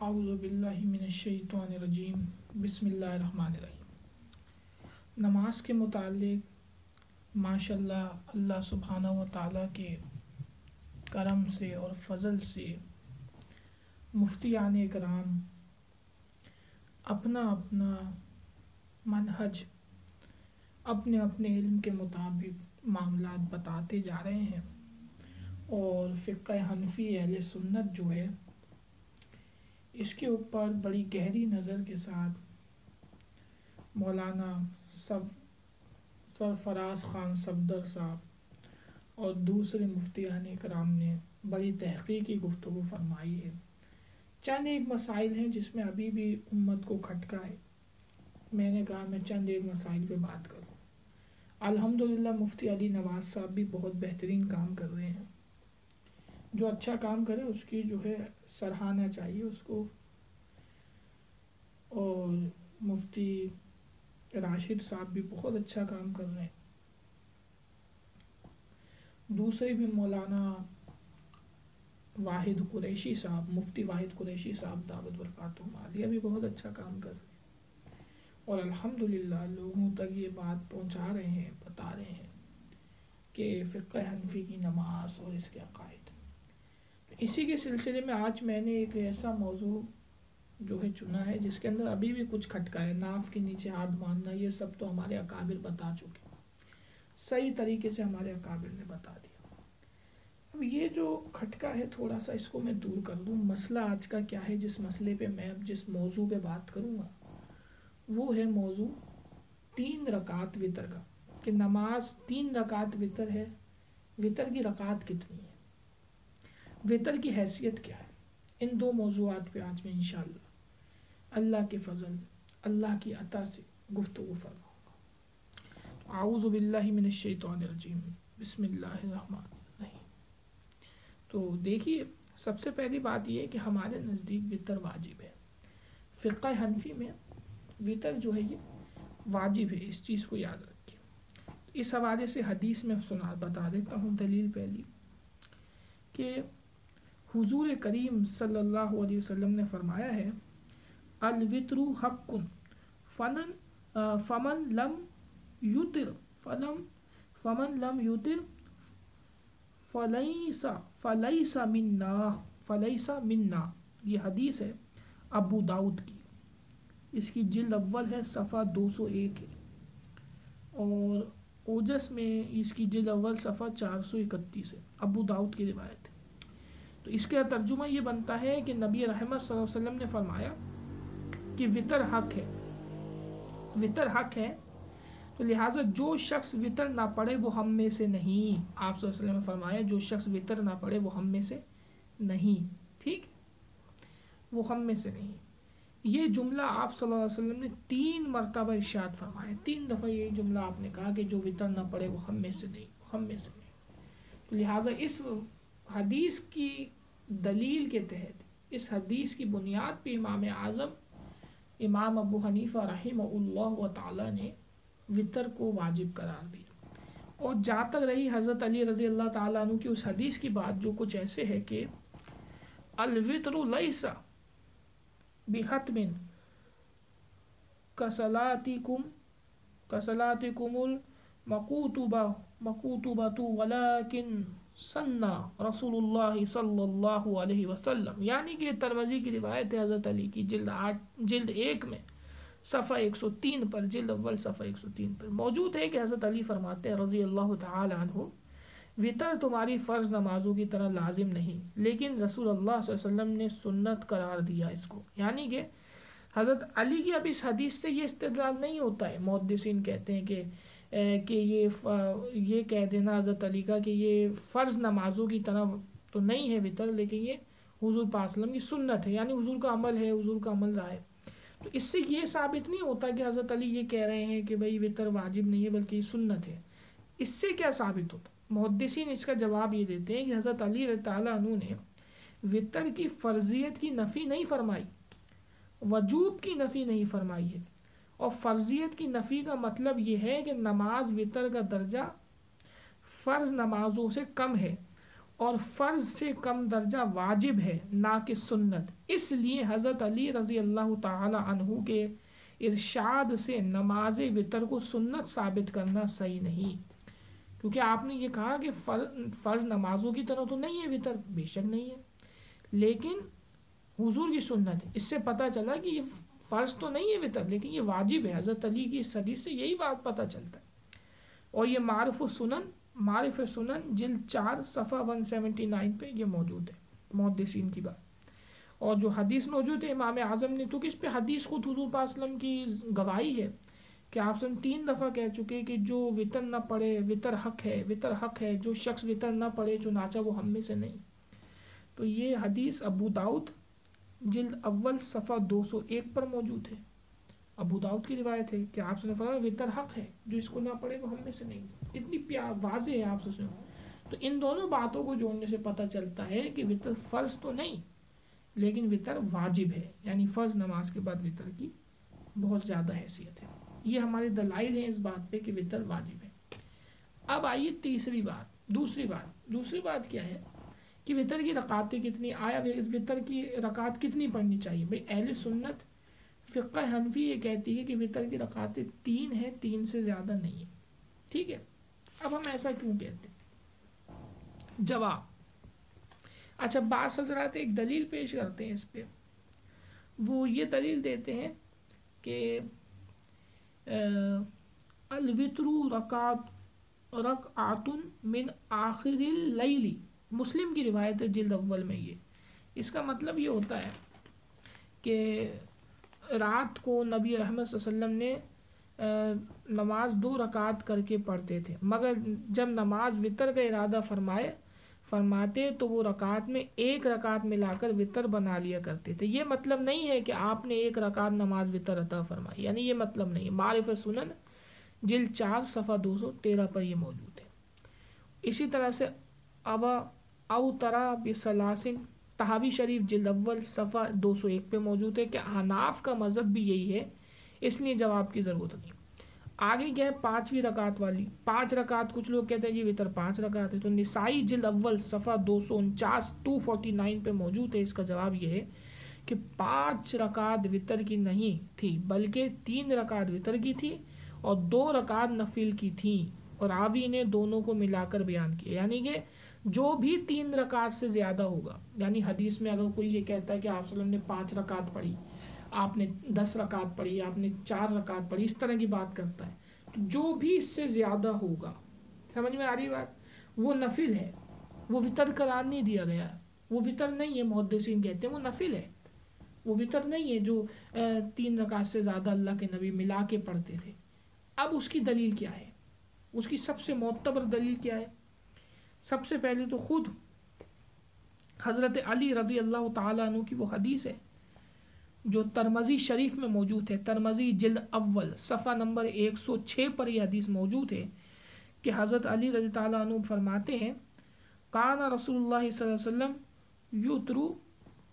اعوذ باللہ من الشیطان الرجیم بسم اللہ الرحمن الرحیم۔ نماز کے متعلق ماشاءاللہ اللہ سبحانہ و تعالیٰ کے کرم سے اور فضل سے مفتیان کرام اپنا اپنا منہج اپنے اپنے علم کے مطابق معاملات بتاتے جا رہے ہیں، اور فقہ حنفی اہل سنت جو ہے اس کے اوپر بڑی گہری نظر کے ساتھ مولانا سرفراز خان صفدر صاحب اور دوسرے مفتیان کرام نے بڑی تحقیقی گفتگو فرمائی ہے۔ چند ایک مسائل ہیں جس میں ابھی بھی امت کو کھٹکا ہے، میں نے کہا میں چند ایک مسائل پہ بات کروں۔ الحمدللہ مفتی علی نواز صاحب بھی بہت بہترین کام کر رہے ہیں، جو اچھا کام کرے اس کی جو ہے سراہنا چاہیے اس کو، اور مفتی راشد صاحب بھی بہت اچھا کام کر رہے ہیں، دوسرے بھی مولانا واحد قریشی صاحب، مفتی واحد قریشی صاحب دعوت برکاتہم عالیہ بھی بہت اچھا کام کر رہے ہیں، اور الحمدللہ لوگوں تک یہ بات پہنچا رہے ہیں، بتا رہے ہیں کہ فقہ حنفی کی نماز اور اس کے عقائد۔ اسی کے سلسلے میں آج میں نے ایک ایسا موضوع جو ہے چنا ہے جس کے اندر ابھی بھی کچھ کھٹکا ہے۔ ناف کے نیچے ہاتھ باندھنا، یہ سب تو ہمارے اکابر بتا چکے، صحیح طریقے سے ہمارے اکابر نے بتا دیا۔ اب یہ جو کھٹکا ہے تھوڑا سا اس کو میں دور کر دوں۔ مسئلہ آج کا کیا ہے، جس مسئلے پہ میں جس موضوع پہ بات کروں گا وہ ہے موضوع 3 رکعت وتر کا، کہ نماز 3 رکعت وتر ہے، وتر کی رکعت کتنی ہے، وتر کی حیثیت کیا ہے۔ ان 2 موضوعات پہ آج میں انشاءاللہ اللہ کے فضل، اللہ کی عطا سے گفتگو فرماؤں گا۔ اعوذ باللہ من الشیطان الرجیم بسم اللہ الرحمن الرحیم۔ تو دیکھیے، سب سے پہلی بات یہ ہے کہ ہمارے نزدیک وتر واجب ہے۔ فقہ حنفی میں وتر جو ہے یہ واجب ہے، اس چیز کو یاد رکھیے۔ اس حوالے سے حدیث میں بتا دیتا ہوں دلیل پہلی، کہ حضور کریم صلی اللہ علیہ وسلم نے فرمایا ہے الوتر حق فمن لم یوتر فلیس منا۔ یہ حدیث ہے ابو داؤد کی، اس کی جلد اول ہے، صفحہ 201 ہے، اور اوجس میں اس کی جلد اول صفحہ 431 ہے، ابو داؤد کی روایت ہے۔ تو اس کا ترجمہ یہ بنتا ہے کہ نبی رحمت صلی اللہ علیہ وسلم نے فرمایا کہ وتر حق ہے، وتر حق ہے، تو لہٰذا جو شخص وتر نہ پڑھے وہ ہم میں سے نہیں۔ آپ صلی اللہ علیہ وسلم نے فرمایا جو شخص وتر نہ پڑھے وہ ہم میں سے نہیں، ٹھیک، وہ ہم میں سے نہیں۔ یہ جملہ آپ صلی اللہ علیہ وسلم نے 3 مرتبہ ارشاد فرمایا، 3 دفعہ یہ جملہ آپ نے کہا کہ جو وتر نہ پڑھے وہ ہم میں سے نہیں، وہ ہم میں سے نہیں۔ تو لہٰذا اس حدیث کی دلیل کے تحت، اس حدیث کی بنیاد پہ امام اعظم امام ابو حنیفہ رحمہ اللہ تعالی نے وتر کو واجب قرار دیا۔ اور جہاں تک رہی حضرت علی رضی اللہ تعالیٰ عنہ کی اس حدیث کی بات، جو کچھ ایسے ہے کہ الوتر لیس بحتم کصلاتکم المکتوبۃ ولکن سنہ رسول اللہ صلی اللہ علیہ وسلم، یعنی کہ ترمذی کی روایت ہے حضرت علی کی، جلد 1 میں صفحہ 103 پر، جلد اول صفحہ 103 پر موجود ہے کہ حضرت علی فرماتے ہیں رضی اللہ تعالی عنہ، وتر تمہاری فرض نمازوں کی طرح لازم نہیں، لیکن رسول اللہ صلی اللہ علیہ وسلم نے سنت قرار دیا اس کو۔ یعنی کہ حضرت علی کی اب اس حدیث سے یہ استدلال نہیں ہوتا ہے، محدثین کہتے ہیں کہ یہ کہہ دینا حضرت علی کا کہ یہ فرض نمازوں کی طرح تو نہیں ہے وتر، لیکن یہ حضور پاک صلی اللہ علیہ وسلم کی سنت ہے، یعنی حضور کا عمل ہے، حضور کا عمل رہا ہے۔ تو اس سے یہ ثابت نہیں ہوتا کہ حضرت علی یہ کہہ رہے ہیں کہ بھئی وتر واجب نہیں ہے بلکہ یہ سنت ہے۔ اس سے کیا ثابت ہوتا؟ محدثین اس کا جواب یہ دیتے ہیں کہ حضرت علی رضی اللہ عنہ نے وتر کی فرضیت کی نفی نہیں فرمائی، وجوب کی نفی نہیں فرمائی ہے، اور فرضیت کی نفی کا مطلب یہ ہے کہ نماز وتر کا درجہ فرض نمازوں سے کم ہے، اور فرض سے کم درجہ واجب ہے نہ کہ سنت، اس لیے حضرت علی رضی اللہ تعالی عنہ کے ارشاد سے نماز وتر کو سنت ثابت کرنا صحیح نہیں، کیونکہ آپ نے یہ کہا کہ فرض نمازوں کی طرح تو نہیں ہے وتر، بے شک نہیں ہے، لیکن حضور کی سنت ہے، اس سے پتہ چلا کہ یہ فرض تو نہیں ہے وتر لیکن یہ واجب ہے، حضرت علی کی اس حدیث سے یہی بات پتہ چلتا ہے۔ اور یہ معارف سنن جلد 4 صفحہ 179 پہ یہ موجود ہے، محدثین کی بات۔ اور جو حدیث موجود ہے امام اعظم نے تو اس پہ حدیث خود حضور پاک صلی اللہ علیہ وسلم کی گواہی ہے کہ آپ سے 3 دفعہ کہہ چکے کہ جو وتر نہ پڑھے وتر حق ہے، جو شخص وتر نہ پڑھے چنانچہ وہ ہم میں سے نہیں۔ تو یہ حدیث ابو داؤد جلد اول صفحہ 201 پر موجود ہے، ابو داؤد کی روایت ہے کہ آپ سے نے فرمایا وتر حق ہے، جو اس کو نہ پڑھے وہ ہم میں سے نہیں۔ اتنی واضح ہے آپ سے۔ تو ان دونوں باتوں کو جوڑنے سے پتہ چلتا ہے کہ وتر فرض تو نہیں لیکن وتر واجب ہے، یعنی فرض نماز کے بعد وتر کی بہت زیادہ حیثیت ہے۔ یہ ہمارے دلائل ہیں اس بات پہ کہ وتر واجب ہے۔ اب آئیے دوسری بات کیا ہے کہ وتر کی رکعتیں کتنی، آیا وتر کی رکعت کتنی پڑھنی چاہیے؟ بھئی اہل سنت فقہ حنفی یہ کہتی ہے کہ وتر کی رکعتیں 3 ہیں، 3 سے زیادہ نہیں ہے، ٹھیک ہے۔ اب ہم ایسا کیوں کہتے ہیں؟ جواب، اچھا بعض حضرات ایک دلیل پیش کرتے ہیں اس پہ، وہ یہ دلیل دیتے ہیں کہ الوتر رکعت من آخر اللیل، مسلم کی روایت ہے جلد اول میں، یہ اس کا مطلب یہ ہوتا ہے کہ رات کو نبی رحمت صلی اللہ علیہ وسلم نے نماز 2 رکعت کر کے پڑھتے تھے، مگر جب نماز وتر کا ارادہ فرماتے تو وہ رکعت میں 1 رکعت ملا کر وتر بنا لیا کرتے تھے۔ یہ مطلب نہیں ہے کہ آپ نے 1 رکعت نماز وتر عطا فرمائی، یعنی یہ مطلب نہیں ہے۔ معارف سنن جلد 4 صفحہ 213 پر یہ موجود ہے۔ اسی طرح سے اوترا بثلاثن، طحاوی شریف جلد اول صفحہ 201 پہ موجود ہے کہ حناف کا مذہب بھی یہی ہے، اس لیے جواب کی ضرورت نہیں۔ آگے کیا ہے 5ویں رکعت والی، 5 رکعت، کچھ لوگ کہتے ہیں یہ وتر 5 رکعت ہے، تو نسائی جلد اول صفحہ 249 پہ موجود ہے۔ اس کا جواب یہ ہے کہ 5 رکعت وتر کی نہیں تھی بلکہ 3 رکعت وتر کی تھی اور 2 رکعت نفل کی تھی، اور راوی نے دونوں کو ملا کر بیان کیا، یعنی کہ جو بھی 3 رکعت سے زیادہ ہوگا، یعنی حدیث میں اگر کوئی یہ کہتا ہے کہ آپ صلی اللہ علیہ وسلم نے 5 رکعت پڑھی، آپ نے 10 رکعت پڑھی، آپ نے 4 رکعت پڑھی، اس طرح کی بات کرتا ہے، تو جو بھی اس سے زیادہ ہوگا، سمجھ میں آ رہی بات، وہ نفل ہے، وہ وتر قرار نہیں دیا گیا، وہ وتر نہیں ہے، محدثین کہتے ہیں وہ نفل ہے، وہ وتر نہیں ہے جو 3 رکعت سے زیادہ اللہ کے نبی ملا کے پڑھتے تھے۔ اب اس کی دلیل کیا ہے؟ اس کی سب سے معتبر دلیل کیا ہے؟ سب سے پہلے تو خود حضرت علی رضی اللہ تعالیٰ عنہ کی وہ حدیث ہے جو ترمذی شریف میں موجود ہے، ترمذی جلد اول صفحہ نمبر 106 پر یہ حدیث موجود ہے کہ حضرت علی رضی تعالیٰ عنہ فرماتے ہیں کان رسول اللہ صلی اللہ علیہ وسلم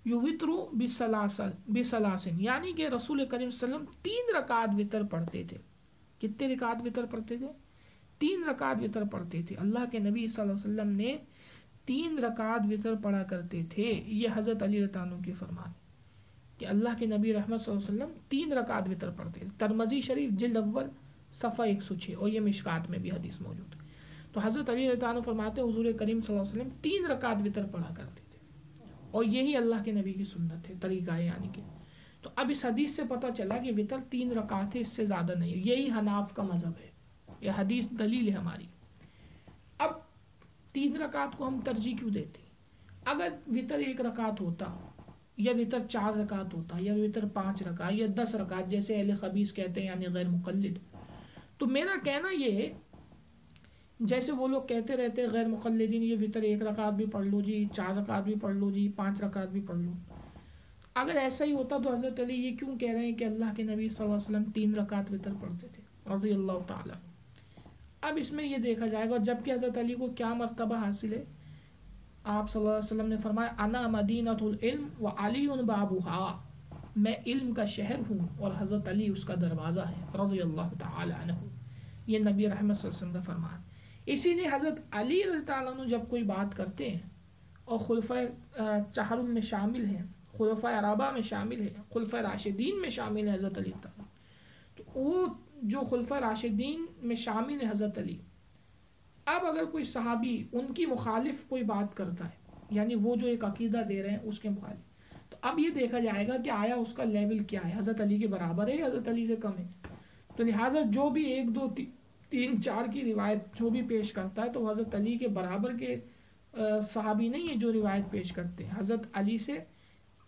یوترو بثلاثن، یعنی کہ رسول کریم صلی اللہ علیہ وسلم 3 رکعت وتر پڑھتے تھے۔ کتنے رکعت وتر پڑھتے تھے؟ 3 رکعت وتر پڑھتے تھے۔ اللہ کے نبی صلی اللہ علیہ وسلم نے 3 رکعت وتر پڑھا کرتے تھے، یہ حضرت علی رضی اللہ عنہ کی فرمان کہ اللہ کے نبی رحمت صلی اللہ علیہ وسلم 3 رکعت وتر پڑھتے تھے، ترمذی شریف جلد اول صفحہ 106، اور یہ مشکات میں بھی حدیث موجود ہے۔ تو حضرت علی رضی اللہ عنہ فرماتے ہیں حضور کریم صلی اللہ علیہ وسلم 3 رکعت وتر پڑھا کرتے تھے، اور یہی اللہ کے نبی کی سنت ہے، طریقہ ہے، یعنی کہ تو اب اس حدیث سے پتہ چلا کہ وتر 3 رکعت ہے، اس سے زیادہ نہیں ہے، یہی حناف کا مذہب ہے، یہ حدیث دلیل ہے ہماری۔ اب 3 رکعت کو ہم ترجیح کیوں دیتے؟ اگر وتر 1 رکعت ہوتا یا وتر 4 رکعت ہوتا یا وتر 5 رکعت یا 10 رکعت جیسے اہل خبیث کہتے ہیں یعنی غیر مقلد، تو میرا کہنا یہ ہے جیسے وہ لوگ کہتے رہتے ہیں غیر مقلدین یہ وتر 1 رکعت بھی پڑھ لو جی، 4 رکعت بھی پڑھ لو جی، 5 رکعت بھی پڑھ لو، اگر ایسا ہی ہوتا تو حضرت علی یہ کیوں کہہ رہے ہیں کہ اللہ کے نبی صلی اللہ علیہ وسلم 3 رکعت وتر پڑھتے تھے رضی اللہ تعالیٰ۔ اب اس میں یہ دیکھا جائے گا جبکہ حضرت علی کو کیا مرتبہ حاصل ہے، آپ صلی اللہ علیہ وسلم نے فرمایا انا مدینۃ العلم وعلی بابها، میں علم کا شہر ہوں اور حضرت علی اس کا دروازہ ہے رضی اللہ تعالی عنہ، یہ نبی رحمت صلی اللہ علیہ وسلم کا فرمان۔ اسی لیے حضرت علی رضی اللہ عنہ جب کوئی بات کرتے ہیں اور خلفۂ چہارم میں شامل ہیں، خلفۂ اربعہ میں شامل ہیں، خلفۂ راشدین میں شامل ہیں حضرت علی تعالیٰ۔ تو وہ جو خلفۂ راشدین میں شامل ہے حضرت علی، اب اگر کوئی صحابی ان کی مخالف کوئی بات کرتا ہے، یعنی وہ جو ایک عقیدہ دے رہے ہیں اس کے مخالف، تو اب یہ دیکھا جائے گا کہ آیا اس کا لیول کیا ہے، حضرت علی کے برابر ہے یا حضرت علی سے کم ہے۔ تو لہٰذا جو بھی 1 2 3 4 کی روایت جو بھی پیش کرتا ہے تو وہ حضرت علی کے برابر کے صحابی نہیں ہے جو روایت پیش کرتے ہیں، حضرت علی سے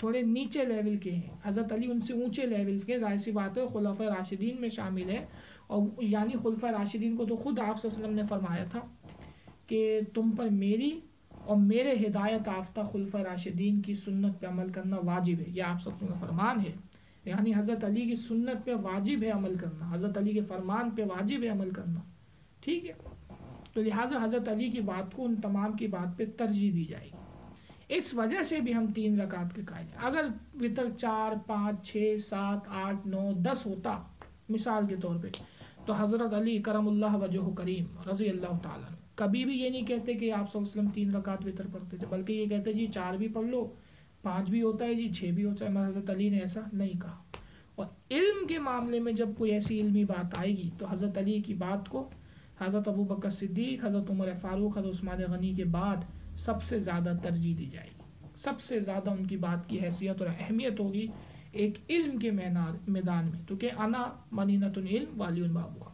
تھوڑے نیچے لیول کے ہیں، حضرت علی ان سے اونچے لیول کے، ظاہر سی بات ہے خلفۂ راشدین میں شامل ہے۔ اور یعنی خلفۂ راشدین کو تو خود آپ صلی اللہ علیہ وسلم نے فرمایا تھا کہ تم پر میری اور میرے ہدایت یافتہ خلفۂ راشدین کی سنت پہ عمل کرنا واجب ہے، یہ آپ صلی اللہ علیہ وسلم کا فرمان ہے۔ یعنی حضرت علی کی سنت پہ واجب ہے عمل کرنا، حضرت علی کے فرمان پہ واجب ہے عمل کرنا، ٹھیک ہے۔ تو لہٰذا حضرت علی کی بات کو ان تمام کی بات پہ ترجیح دی جائے گی۔ اس وجہ سے بھی ہم 3 رکعت کے قائل ہیں۔ اگر وتر 4 5 6 7 8 9 10 ہوتا مثال کے طور پہ، تو حضرت علی کرم اللہ وجہ کریم رضی اللہ تعالیٰ عنہ کبھی بھی یہ نہیں کہتے کہ آپ صلی اللہ علیہ وسلم 3 رکعت وتر پڑھتے تھے، بلکہ یہ کہتے جی 4 بھی پڑھ لو، 5 بھی ہوتا ہے جی، 6 بھی ہوتا ہے، مگر حضرت علی نے ایسا نہیں کہا۔ اور علم کے معاملے میں جب کوئی ایسی علمی بات آئے گی تو حضرت علی کی بات کو حضرت ابوبکر صدیق، حضرت عمر فاروق، حضرت عثمان غنی کے بعد سب سے زیادہ ترجیح دی جائے گی، سب سے زیادہ ان کی بات کی حیثیت اور اہمیت ہوگی ایک علم کے میدان میں، تو کہ انا منینۃ العلم والی بابوہا۔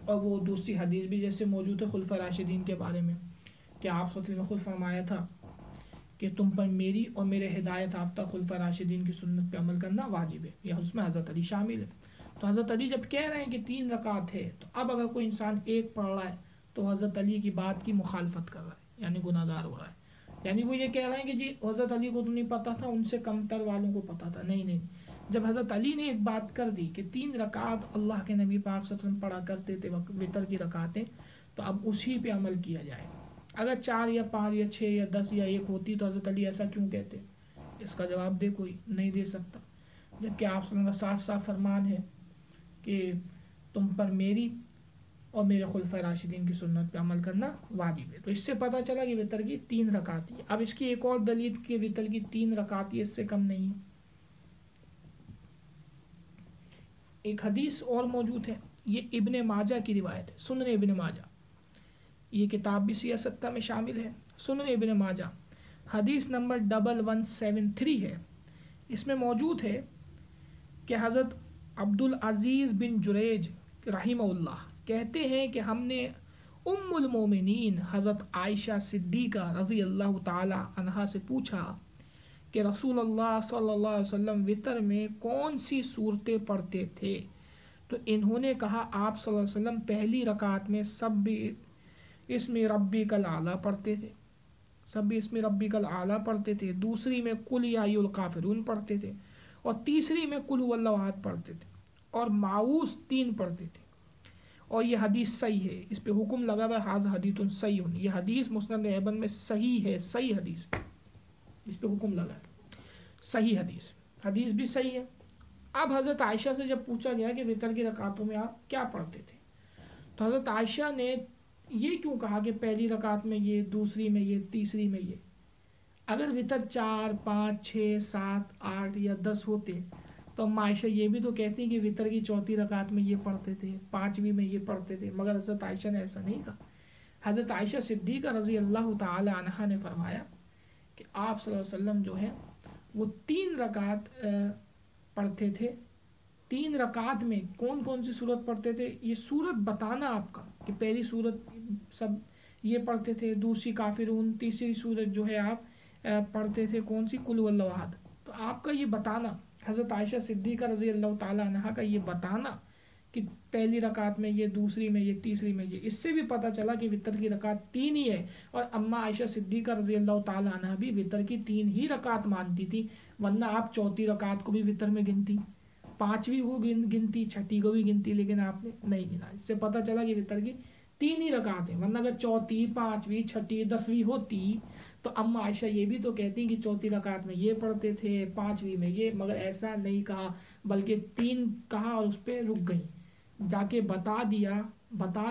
اور وہ دوسری حدیث بھی جیسے موجود ہے خلفۂ راشدین کے بارے میں کہ آپ صلی اللہ علیہ وسلم نے خود فرمایا تھا کہ تم پر میری اور میرے ہدایت یافتہ خلفۂ راشدین کی سنت پہ عمل کرنا واجب ہے، یا اس میں حضرت علی شامل ہے۔ تو حضرت علی جب کہہ رہے ہیں کہ 3 رکعت ہے، تو اب اگر کوئی انسان 1 پڑھ رہا ہے تو حضرت علی کی بات کی مخالفت کر رہا ہے، یعنی گناہ گار ہو رہا ہے۔ یعنی وہ یہ کہہ رہے ہیں کہ جی حضرت علی کو تو نہیں پتہ تھا، ان سے کم تر والوں کو پتہ تھا، نہیں۔ جب حضرت علی نے ایک بات کر دی کہ 3 رکعت اللہ کے نبی پاک صلی اللہ علیہ وسلم پڑھا کرتے تھے وتر کی رکعتیں، تو اب اسی پہ عمل کیا جائے۔ اگر 4 یا 5 یا 6 یا 10 یا 1 ہوتی تو حضرت علی ایسا کیوں کہتے؟ اس کا جواب دے کوئی نہیں دے سکتا، جبکہ آپ صلی اللہ علیہ وسلم کا صاف صاف فرمان ہے کہ تم پر میری اور میرے خلفۂ راشدین کی سنت پہ عمل کرنا واجب ہے۔ تو اس سے پتہ چلا کہ وتر کی 3 رکعت ہے۔ اب اس کی ایک اور دلیل کہ وتر کی 3 رکعت اس سے کم نہیں ہے۔ ایک حدیث اور موجود ہے، یہ ابن ماجہ کی روایت ہے، سنن ابن ماجہ، یہ کتاب بھی سیاہ 7 میں شامل ہے، سنن ابن ماجہ حدیث نمبر 1173 ہے۔ اس میں موجود ہے کہ حضرت عبدالعزیز بن جریج رحمہ اللہ کہتے ہیں کہ ہم نے ام المومنین حضرت عائشہ صدیقہ رضی اللہ تعالی عنہا سے پوچھا کہ رسول اللہ صلی اللہ علیہ وسلم وتر میں کون سی صورتیں پڑھتے تھے؟ تو انہوں نے کہا آپ صلی اللہ علیہ وسلم پہلی رکعت میں سب اسم ربک الاعلیٰ پڑھتے تھے، سب اسم ربک الاعلیٰ پڑھتے تھے، دوسری میں قل یا ایھا الکافرون پڑھتے تھے، اور تیسری میں قل ھو اللہ احد پڑھتے تھے، اور ماؤوذ 3 پڑھتے تھے۔ اور یہ حدیث صحیح ہے، اس پہ حکم لگا ہوا ہے ھذا حدیث صحیح، یہ حدیث مسند ابن میں صحیح ہے، صحیح حدیث، اس پہ حکم لگا ہے، صحیح حدیث بھی صحیح ہے۔ اب حضرت عائشہ سے جب پوچھا گیا کہ وتر کی رکعتوں میں آپ کیا پڑھتے تھے، تو حضرت عائشہ نے یہ کیوں کہا کہ پہلی رکعت میں یہ، دوسری میں یہ، تیسری میں یہ؟ اگر وتر 4 5 6 7 8 یا 10 ہوتے تو ام عائشہ یہ بھی تو کہتی کہ وتر کی 4تھی رکعت میں یہ پڑھتے تھے، 5ویں میں یہ پڑھتے تھے، مگر حضرت عائشہ نے ایسا نہیں کہا۔ حضرت عائشہ صدیقہ رضی اللہ تعالی عنہا نے فرمایا کہ آپ صلی اللہ علیہ وسلم جو ہے وہ 3 رکعت پڑھتے تھے۔ 3 رکعت میں کون کون سی صورت پڑھتے تھے، یہ صورت بتانا آپ کا کہ پہلی صورت سب یہ پڑھتے تھے، دوسری کافرون، تیسری صورت جو ہے آپ پڑھتے تھے کون سی، قل ھو اللہ احد۔ تو آپ کا یہ بتانا، حضرت عائشہ صدیقہ رضی اللہ تعالی عنہا کا یہ بتانا کہ پہلی رکعت میں یہ، دوسری میں یہ، تیسری میں یہ، اس سے بھی پتہ چلا کہ وتر کی رکعت 3 ہی ہے۔ اور اماں عائشہ صدیقہ رضی اللہ تعالی عنہا بھی وتر کی 3 ہی رکعت مانتی تھی، ورنہ آپ 4تھی رکعت کو بھی وتر میں گنتی، 5ویں کو گنتی، 6ٹھی کو بھی گنتی، لیکن آپ نے نہیں گنا۔ اس سے پتہ چلا کہ وتر کی 3 ہی رکعت ہیں، ورنہ اگر 4تھی 5ویں 6ٹھی 10ویں ہوتی تو اماں عائشہ یہ بھی تو کہتی کہ 4تھی رکعت میں یہ پڑھتے تھے، 5ویں میں یہ، مگر ایسا نہیں کہا، بلکہ 3 کہا اور اس پہ رک گئیں، جا کے بتا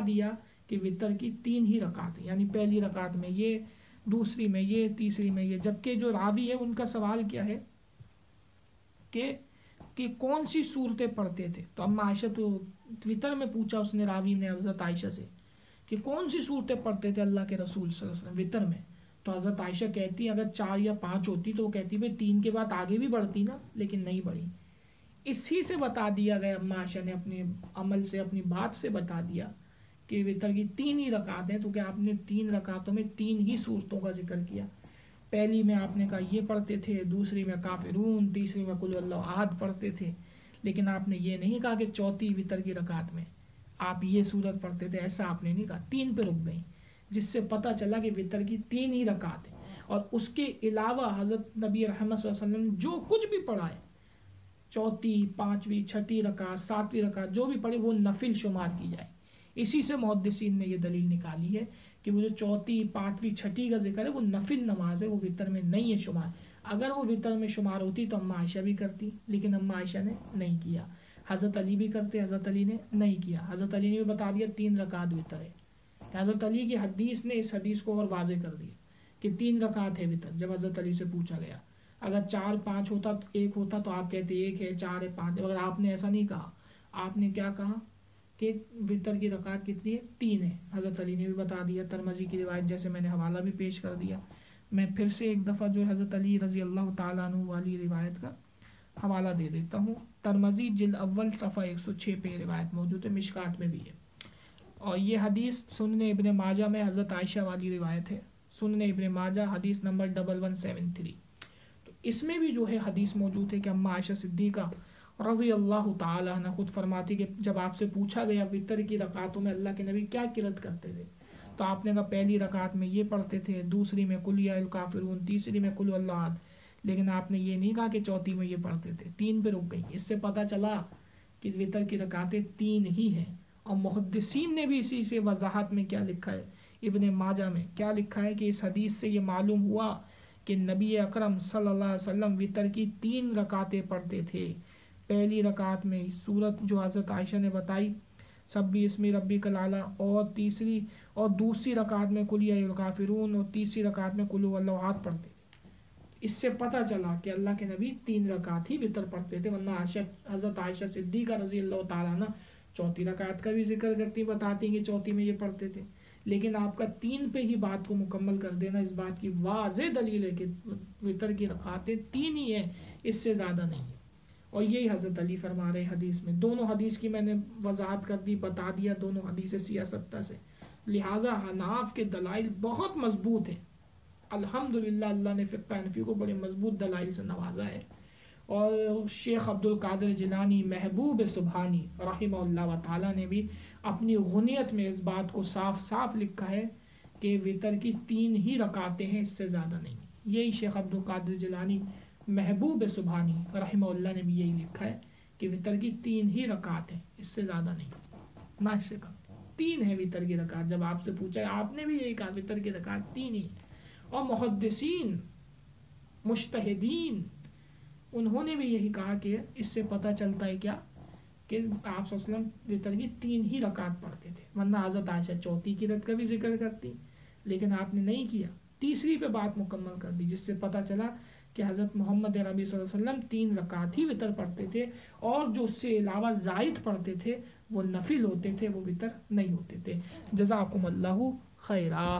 دیا کہ وتر کی 3 ہی رکعت ہیں، یعنی پہلی رکعت میں یہ، دوسری میں یہ، تیسری میں یہ. جبکہ جو راوی ہے ان کا سوال کیا ہے کہ کون سی صورتیں پڑھتے تھے. تو اما عائشہ تو وطر میں پوچھا اس نے راوی نے حضرت عائشہ سے کہ کون سی صورتیں پڑھتے تھے اللہ کے رسول صلی اللہ علیہ وسلم وطر میں. تو حضرت عائشہ کہتی اگر 4 یا 5 ہوتی تو وہ کہتی بھائی 3 کے بعد آگے بھی بڑھتی نا، لیکن نہیں بڑھی. اسی سے بتا دیا گیا، اما عائشہ نے اپنے عمل سے اپنی بات سے بتا دیا کہ وطر کی 3 ہی رکعت ہیں. تو کہ آپ نے 3 رکعتوں میں 3 ہی صورتوں کا ذکر کیا. پہلی میں آپ نے کہا یہ پڑھتے تھے، دوسری میں کافرون، تیسری میں قل اللہ احد پڑھتے تھے. لیکن آپ نے یہ نہیں کہا کہ چوتھی وطر کی رکعت میں آپ یہ صورت پڑھتے تھے، ایسا آپ نے نہیں کہا. 3 پہ رک گئی، جس سے پتہ چلا کہ وطر کی 3 ہی رکعت ہیں. اور اس کے علاوہ حضرت نبی رحمت صلی اللہ علیہ وسلم نے جو کچھ بھی پڑھا ہے، چوتھی، پانچویں، چھٹی رکعت، ساتویں رکعت جو بھی پڑھی وہ نفل شمار کی جائے. اسی سے محدثین نے یہ دلیل نکالی ہے کہ وہ جو چوتھی، پانچویں، چھٹی کا ذکر ہے وہ نفل نماز ہے، وہ وطر میں نہیں ہے شمار. اگر وہ وطر میں شمار ہوتی تو اما عائشہ بھی کرتی، لیکن اما عائشہ نے نہیں کیا. حضرت علی بھی کرتے، حضرت علی نے نہیں کیا. حضرت علی نے بھی بتا دیا 3 رکعت وطر ہے. حضرت علی کی حدیث نے اس حدیث کو اور واضح کر دیا کہ 3 رکعت ہے وطر. جب حضرت علی سے پوچھا گیا اگر 4 5 ہوتا تو 1 ہوتا تو آپ کہتے 1 ہے، 4 ہے، 5 ہے. مگر آپ نے ایسا نہیں کہا. آپ نے کیا کہا کہ وطر کی رکعت کتنی ہے؟ 3 ہے. حضرت علی نے بھی بتا دیا. ترمذی کی روایت جیسے میں نے حوالہ بھی پیش کر دیا. میں پھر سے ایک دفعہ جو حضرت علی رضی اللہ تعالیٰ عنہ والی روایت کا حوالہ دے دیتا ہوں. ترمذی جلد اول صفحہ 106 پہ روایت موجود ہے، مشکات میں بھی ہے. اور یہ حدیث سنن ابن ماجہ میں حضرت عائشہ والی روایت ہے. سنن ابن ماجہ حدیث نمبر 1173. تو اس میں بھی جو ہے حدیث موجود ہے کہ اما عائشہ صدیقہ رضی اللہ تعالیٰ عنہ خود فرماتی کہ جب آپ سے پوچھا گیا وطر کی رکعتوں میں اللہ کے نبی کیا قرات کرتے تھے، تو آپ نے کہا پہلی رکعت میں یہ پڑھتے تھے، دوسری میں قل یا الکافرون، تیسری میں قل اللہ احد. لیکن آپ نے یہ نہیں کہا کہ چوتھی میں یہ پڑھتے تھے. 3 پہ رک گئی. اس سے پتہ چلا کہ وطر کی رکعتیں 3 ہی ہیں. اور محدثین نے بھی اسی سے وضاحت میں کیا لکھا ہے، ابن ماجہ میں کیا لکھا ہے کہ اس حدیث سے یہ معلوم ہوا کہ نبی اکرم صلی اللہ علیہ وسلم وطر کی 3 رکعتیں پڑھتے تھے. پہلی رکعت میں سورت جو حضرت عائشہ نے بتائی سبی اسمی ربک الاعلی، اور دوسری رکعت میں قل یا الکافرون، اور تیسری رکعت میں قل هو اللہ احد پڑھتے تھے. اس سے پتہ چلا کہ اللہ کے نبی 3 رکعت ہی وطر پڑھتے تھے. ورنہ حضرت عائشہ صدیقہ رضی اللہ تعالیٰ عنہ چوتھی رکعت کا بھی ذکر کرتی، بتاتی کہ چوتھی میں یہ پڑھتے تھے. لیکن آپ کا 3 پہ ہی بات کو مکمل کر دینا اس بات کی واضح دلیل ہے کہ وطر کی رکعتیں 3 ہی ہیں، اس سے زیادہ نہیں ہے. اور یہی حضرت علی فرما رہے حدیث میں. دونوں حدیث کی میں نے وضاحت کر دی، بتا دیا دونوں حدیث سیاستہ سے. لہٰذا حناف کے دلائل بہت مضبوط ہیں. الحمدللہ اللہ نے فقہ حنفی کو بڑے مضبوط دلائل سے نوازا ہے. اور شیخ عبد القادر جیلانی محبوب سبحانی رحمہ اللہ تعالیٰ نے بھی اپنی غنیت میں اس بات کو صاف صاف لکھا ہے کہ وطر کی 3 ہی رکعتیں ہیں، اس سے زیادہ نہیں. یہی شیخ عبد القادر جیلانی محبوب سبحانی رحمہ اللہ نے بھی یہی لکھا ہے کہ وطر کی 3 ہی رکعت ہیں، اس سے زیادہ نہیں، نہ اس سے کم. 3 ہے وطر کی رکعت. جب آپ سے پوچھا ہے آپ نے بھی یہی کہا وطر کی رکعت 3 ہی. اور محدثین مجتہدین انہوں نے بھی یہی کہا کہ اس سے پتہ چلتا ہے کیا کہ آپ صلی اللہ علیہ وسلم وطر کی 3 ہی رکعت پڑھتے تھے. ورنہ حضرت عائشہ چوتھی کی رکعت کا بھی ذکر کرتی، لیکن آپ نے نہیں کیا. تیسری پہ بات مکمل کر دی، جس سے پتہ چلا کہ حضرت محمد عربی صلی اللہ علیہ وسلم 3 رکعت ہی وطر پڑھتے تھے، اور جو اس سے علاوہ زائد پڑھتے تھے وہ نفل ہوتے تھے، وہ وطر نہیں ہوتے تھے. جزاکم اللہ خیرہ.